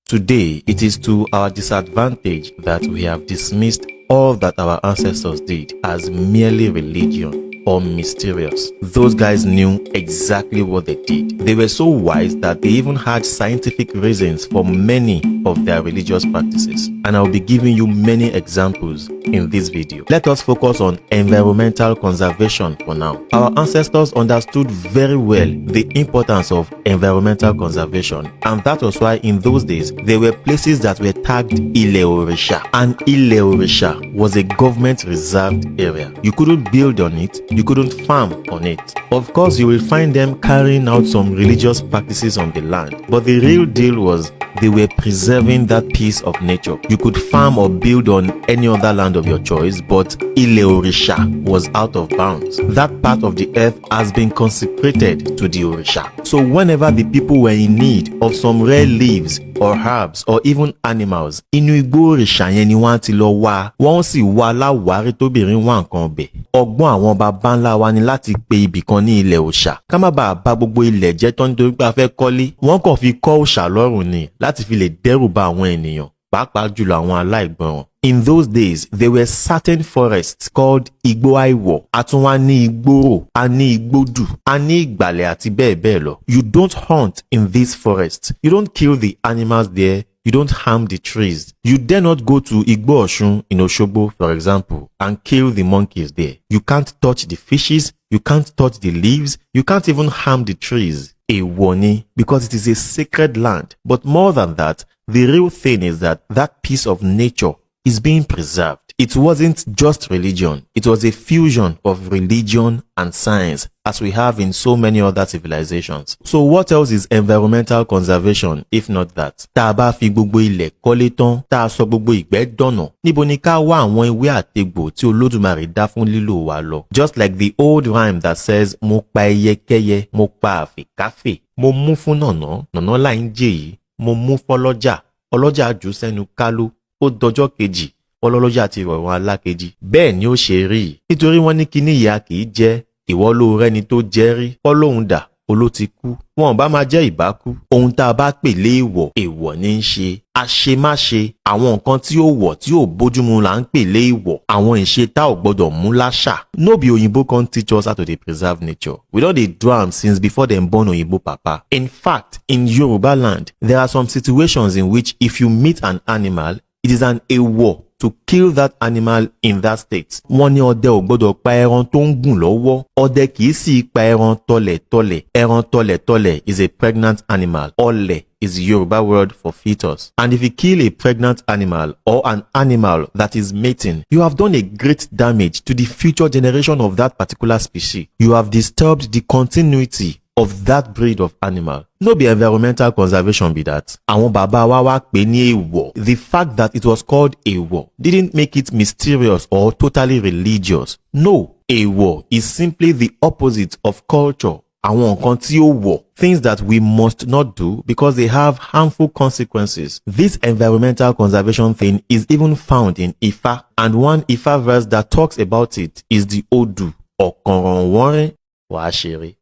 Today, it is to our disadvantage that we have dismissed all that our ancestors did as merely religion or mysterious. Those guys knew exactly what they did. They were so wise that they even had scientific reasons for many of their religious practices. And I'll be giving you many examples in this video. Let us focus on environmental conservation for now. Our ancestors understood very well the importance of environmental conservation, and that was why in those days there were places that were tagged Ile-Orisha, and Ile-Orisha was a government reserved area. You couldn't build on it, you couldn't farm on it. Of course, you will find them carrying out some religious practices on the land, but the real deal was they were preserving that piece of nature. You could farm or build on any other land of your choice, but Ile-Orisha was out of bounds. That part of the earth has been consecrated to the Orisha. So whenever the people were in need of some rare leaves or herbs or even animals, inú igbó òrìṣà yẹn ni wọ́n ti lọ wá. Wọ́n sì wá láwárí tóbìnrin wá nǹkan ọbẹ̀. Ọgbọ́n àwọn baba ńlá wa ni láti pe ibì kan ní ilẹ̀ òòṣà. Ká má bàa bà gbogbo ilẹ̀ jẹ́ tán nítorí pé a fẹ́ kọ́lé. Wọ́n kàn fi kọ́ òòṣà lọ́rùn ni láti fi lè dẹ́rù bà àwọn ènìyàn, pàápàá jùlọ àwọn aláìgbọràn. In those days, there were certain forests called Igbo Aiwo, Atunwa ní Igboro, a ní Igbodu, a ní Ìgbàlẹ̀ àti bẹ́ẹ̀ bẹ́ẹ̀ lọ. You don't hunt in these forests. You don't kill the animals there. You don't harm the trees. You dare not go to Igbo-Osun in Osogbo, for example, and kill the monkeys there. You can't touch the fishes. You can't touch the leaves. You can't even harm the trees. Èèwọ̀ ni, because it is a sacred land. But more than that, the real thing is that that piece of nature is being preserved. It wasn't just religion. It was a fusion of religion and science, as we have in so many other civilizations. So what else is environmental conservation if not that? Tá a bá fi gbogbo ilẹ̀ kọ́lé tán, tá a sọ gbogbo ìgbẹ́ dọ̀nà, níbo ni ká wá àwọn ewé àtegbò tí Olódùmarè dá fún lílò wa lọ? Just like the old rhyme that says, mo pa ẹyẹkẹ́yẹ, mo pa àfìkáfè, mo mú fún nànà, nànà láì ń jẹ yìí, mo mú fọlọ́jà, ọlọ́jà jù sẹ́nu kálú, ó dọjọ́ kejì, ọlọ́lọ́jà ti rọ̀rùn alákejì. Bẹ́ẹ̀ ni ó ṣe rí. Nítorí wọ́n ní kíní ìyá kì í jẹ́, ìwọ ló rẹ́ni tó jẹ́ rí, ọlọ́hun dà, oló ti kú. Wọn bá máa jẹ́ ìbákú. Ohun tá a bá pè léèwọ̀, èèwọ̀ ní í ṣe. Àṣemáṣe, àwọn nǹkan tí ó wọ̀ tí ò bójúmu là ń pè léèwọ̀. Àwọn ìṣe tá ò gbọdọ̀ mú láṣà. No be Oyinbo can't teach us how to dey preserve nature. We don dey do am since before dem born Oyinbo papa. In fact, in Yoruba land, there are some situations in which if you meet an animal, it is an èèwọ̀ to kill that animal in that state. Wọ́n ní ọdẹ ò gbọdọ̀ pa ẹran tó ń gùn lọ́wọ́. Ọdẹ kìí sì pa ẹran tọlẹ̀tọlẹ̀. Ẹran tọlẹ̀tọlẹ̀ is a pregnant animal. Ọlẹ̀ is a Yoruba word for fetus. And if you kill a pregnant animal or an animal that is mating, you have done a great damage to the future generation of that particular species. You have disturbed the continuity of that breed of animal. No be environmental conservation be that. Àwọn bàbá wa wá pè ní èèwọ̀. The fact that it was called èèwọ̀ didn't make it mysterious or totally religious. No, èèwọ̀ is simply the opposite of culture. Àwọn nǹkan tí ó wọ̀, things that we must not do because they have harmful consequences. This environmental conservation thing is even found in Ifá, and one Ifá verse that talks about it is the Odu, Ọ̀kànràn wọ́nrín wàá ṣeré.